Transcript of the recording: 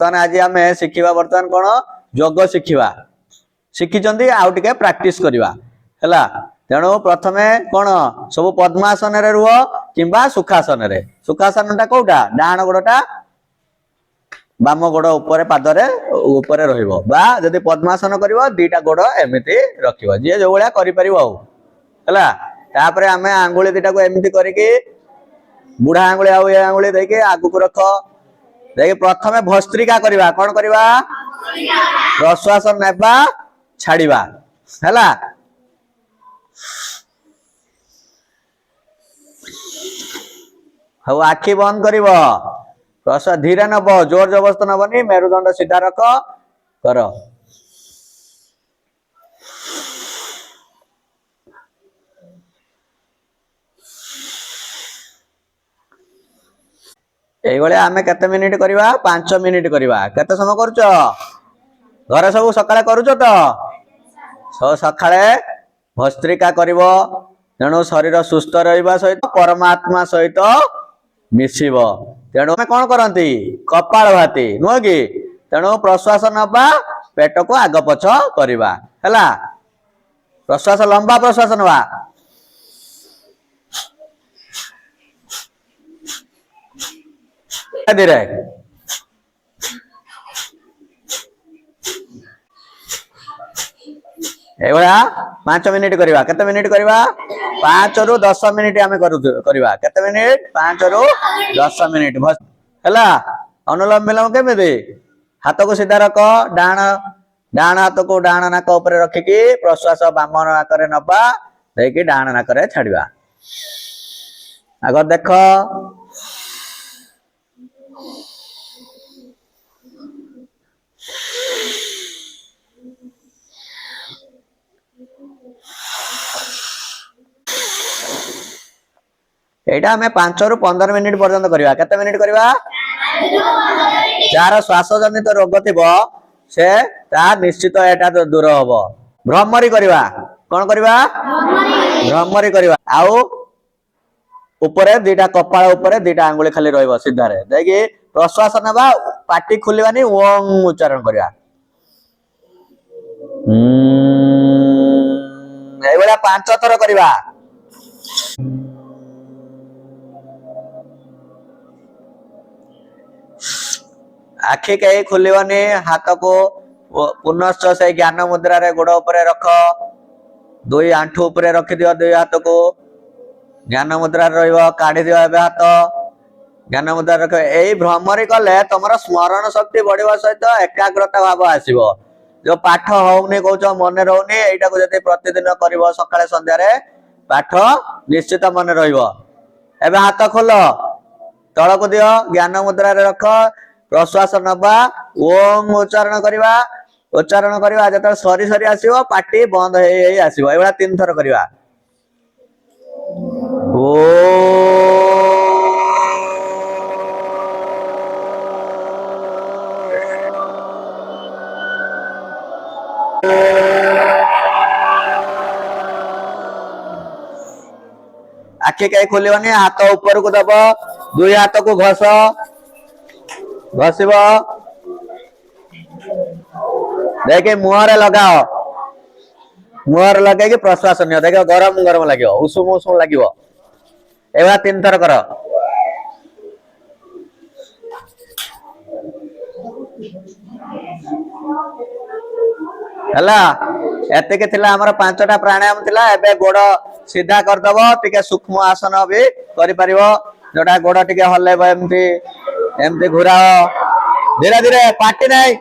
आज आम शिखा बर्तमान कौन योग शिखा शिखी आउ टे प्राक्टिस करवा है। तेणु प्रथमे कौन सब पद्मासन रुह कि सुखासन सुखासन टा कौटा डाण गोड़टा बाम गोड़ उपर पादरे ऊपर रहिबो बा जदि पद्मासन करिवो दीटा गोड़ एमिति रखिवो जे जो भलिया करि परिवो हला। तापरे आमे आंगुली दीटा को एमिति करिके बुढ़ा आंगुली आउ ए आंगुली देके आगु को रख देखि प्रथमे भस्त्रिका करवा कोन करवा प्रश्वास नेबा छाड़ीबा हला। हौ आखि बंद करिवो प्रश्वास धीरे नब जोर जबरदस्त नबनी मेरुदंड सीधा रख कर आमे केते मिनिट करवा 5 मिनिट करवा केते समय करूछ घरे सब सकाळे करूछ तो सब सकाळे भस्त्रिका करिवो तेणु शरीर सुस्थ रहिबा सहित परमात्मा सहित मिसिबो। तेणु आमे कोन करंती कपालभाति नुह कि तेणु प्रश्वास नबा पेट को आग पछ करवा हैला। प्रश्वास लंबा प्रश्वास नबा धीरे एवढा 5 मिनिट करवा केते मिनिट करवा 5 रु 10 मिनिट आमे करवा केते मिनिट 5 रु 10 मिनिट हैला। अनुलोम विलोम केमिति हाथ को सीधा रख डाण डाण हाथ को डाण नाक ऊपर रखिकी प्रश्वास बाम नाक रे नबा देकी डाण नाक रे छाड़ीबा अगर देख एटा हमें 5 रु 15 मिनिट पर्यंत करवा केते मिनिट करवा जार श्वास जनित रोग थिबो से ता निश्चित एटा दूर हबो। भ्रमरी करवा कोन करवा भ्रमरी करवा आउ ऊपर दीटा कपाळ ऊपर दीटा आंगुली खाली रहइबो सीधा रे देखि प्रश्वास नबा पाटी खुलिबानी ओम उच्चारण करवा एबोला 5 थर करवा। आखि कहीं खोलवानी हाथ को पुनश्च से ज्ञान मुद्रा रे गोड़ ऊपर रख दुई आंठू ऊपर रखि दियो दुई हाथ को ज्ञान मुद्रा रहिबो काढी दियो एबे हाथ ज्ञान मुद्रा रख एई भ्रमरी कले तमरा स्मरण शक्ति बढ़िबा सहित एकाग्रता भाव आसीबो जो पाठ होउनी कहउछ मन रहउनी एटा को जते प्रतिदिन करबो सकाळे संध्या रे पाठ निश्चित मन रहिबो। एबे हाथ खोल तळ को दियो ज्ञान मुद्रा रे रख प्रश्वास नबा ओम उच्चारण करवा जत सरी सरी आसीबो पाटी बंद हे आसीबो एबा 3 थर करवा। ओ आखि कहीं खोलवानी हाथ ऊपर को दब दुई हाथ को घस घसीब देखे मुहरे लगाओ मुहर लगे प्रश्वास नियो देख गरम गरम लगे उषुम उषुम लगे एवं 3 थर कर। हला एतिके थिला हमर 5टा प्राणायाम थिला एबे गोड़ सीधा कर दबो टिके सूक्ष्म आसन भी करि परिबो जोटा गोड़ टिके हल्लेबो एमती एमती घुराओ धीरे धीरे पाटी नहीं